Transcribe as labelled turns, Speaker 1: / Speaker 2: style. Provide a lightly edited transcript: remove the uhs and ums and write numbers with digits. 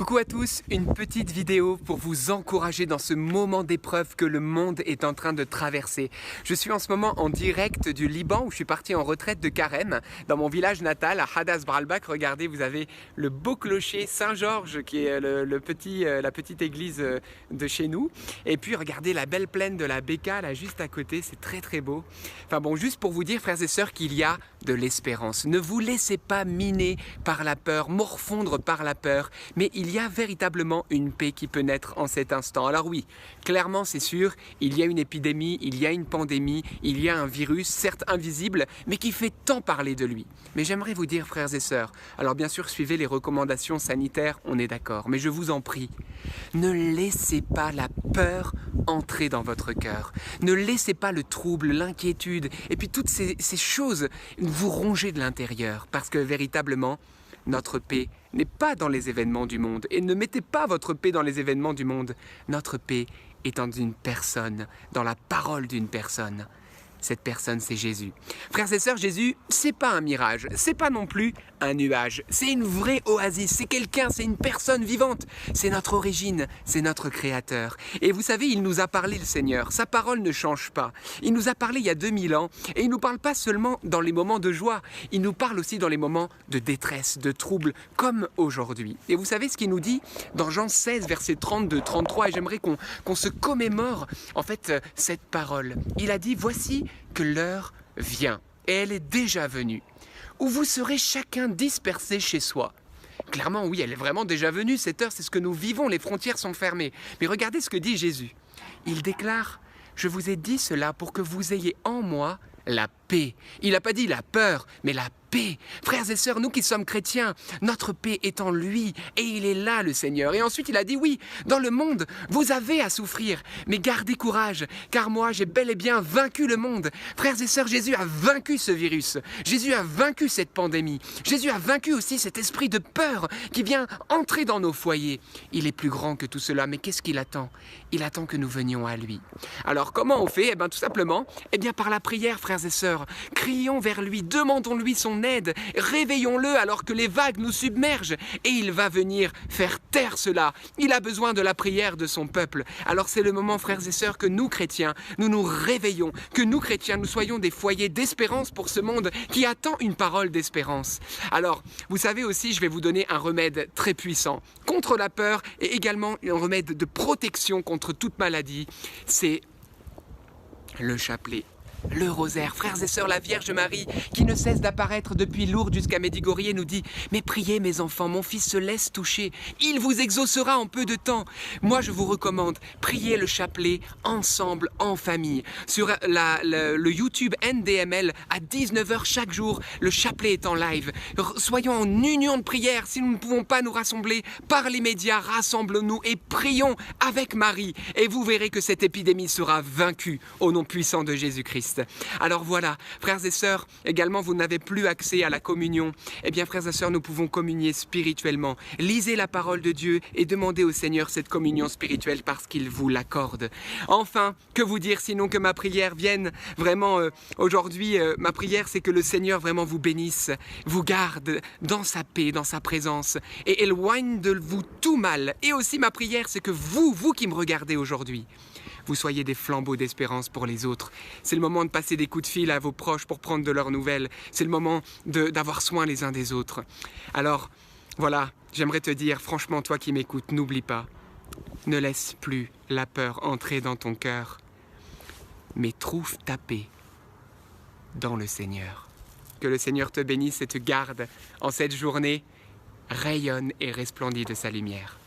Speaker 1: Coucou à tous, une petite vidéo pour vous encourager dans ce moment d'épreuve que le monde est en train de traverser. Je suis en ce moment en direct du Liban où je suis parti en retraite de carême dans mon village natal à Hadas Bralbak. Regardez, vous avez le beau clocher Saint-Georges qui est la petite église de chez nous. Et puis regardez la belle plaine de la Beka là juste à côté, c'est très très beau. Enfin bon, juste pour vous dire frères et sœurs qu'il y a de l'espérance. Ne vous laissez pas miner par la peur, morfondre par la peur, mais il y a véritablement une paix qui peut naître en cet instant. Alors oui, clairement c'est sûr, il y a une épidémie, il y a une pandémie, il y a un virus, certes invisible, mais qui fait tant parler de lui. Mais j'aimerais vous dire frères et sœurs, alors bien sûr suivez les recommandations sanitaires, on est d'accord, mais je vous en prie, ne laissez pas la peur entrer dans votre cœur. Ne laissez pas le trouble, l'inquiétude et puis toutes ces choses vous ronger de l'intérieur parce que véritablement, notre paix n'est pas dans les événements du monde. Et ne mettez pas votre paix dans les événements du monde. Notre paix est dans une personne, dans la parole d'une personne. Cette personne, c'est Jésus. Frères et sœurs, Jésus, c'est pas un mirage, c'est pas non plus un nuage, c'est une vraie oasis, c'est quelqu'un, c'est une personne vivante, c'est notre origine, c'est notre créateur. Et vous savez, il nous a parlé le Seigneur, sa parole ne change pas. Il nous a parlé il y a 2000 ans, et il nous parle pas seulement dans les moments de joie, il nous parle aussi dans les moments de détresse, de trouble, comme aujourd'hui. Et vous savez ce qu'il nous dit dans Jean 16, versets 32-33, et j'aimerais qu'on se commémore en fait cette parole. Il a dit, voici que l'heure vient, et elle est déjà venue, où vous serez chacun dispersés chez soi. Clairement, oui, elle est vraiment déjà venue, cette heure, c'est ce que nous vivons, les frontières sont fermées. Mais regardez ce que dit Jésus. Il déclare, je vous ai dit cela pour que vous ayez en moi la paix. Il n'a pas dit la peur, mais la paix. Frères et sœurs, nous qui sommes chrétiens, notre paix est en lui et il est là le Seigneur. Et ensuite il a dit oui, dans le monde, vous avez à souffrir, mais gardez courage, car moi j'ai bel et bien vaincu le monde. Frères et sœurs, Jésus a vaincu ce virus. Jésus a vaincu cette pandémie. Jésus a vaincu aussi cet esprit de peur qui vient entrer dans nos foyers. Il est plus grand que tout cela, mais qu'est-ce qu'il attend? Il attend que nous venions à lui. Alors comment on fait? Tout simplement, par la prière, frères et sœurs. Crions vers lui, demandons-lui son aide, réveillons-le alors que les vagues nous submergent et il va venir faire taire cela. Il a besoin de la prière de son peuple. Alors c'est le moment, frères et sœurs, que nous chrétiens, nous nous réveillons, que nous chrétiens, nous soyons des foyers d'espérance pour ce monde qui attend une parole d'espérance. Alors, vous savez aussi, je vais vous donner un remède très puissant contre la peur et également un remède de protection contre toute maladie. C'est le chapelet. Le rosaire, frères et sœurs, la Vierge Marie, qui ne cesse d'apparaître depuis Lourdes jusqu'à Medjugorje, nous dit « Mais priez mes enfants, mon fils se laisse toucher, il vous exaucera en peu de temps. » Moi je vous recommande, priez le chapelet ensemble, en famille. Sur le YouTube NDML, à 19h chaque jour, le chapelet est en live. Soyons en union de prière, si nous ne pouvons pas nous rassembler par les médias, rassemblons-nous et prions avec Marie. Et vous verrez que cette épidémie sera vaincue au nom puissant de Jésus-Christ. Alors voilà, frères et sœurs, également vous n'avez plus accès à la communion. Eh bien frères et sœurs, nous pouvons communier spirituellement. Lisez la parole de Dieu et demandez au Seigneur cette communion spirituelle parce qu'il vous l'accorde. Enfin, que vous dire sinon que ma prière vienne vraiment aujourd'hui, ma prière c'est que le Seigneur vraiment vous bénisse, vous garde dans sa paix, dans sa présence et éloigne de vous tout mal. Et aussi ma prière c'est que vous qui me regardez aujourd'hui, vous soyez des flambeaux d'espérance pour les autres. C'est le moment de passer des coups de fil à vos proches pour prendre de leurs nouvelles. C'est le moment d'avoir soin les uns des autres. Alors, voilà, j'aimerais te dire, franchement, toi qui m'écoutes, n'oublie pas, ne laisse plus la peur entrer dans ton cœur, mais trouve ta paix dans le Seigneur. Que le Seigneur te bénisse et te garde en cette journée, rayonne et resplendit de sa lumière.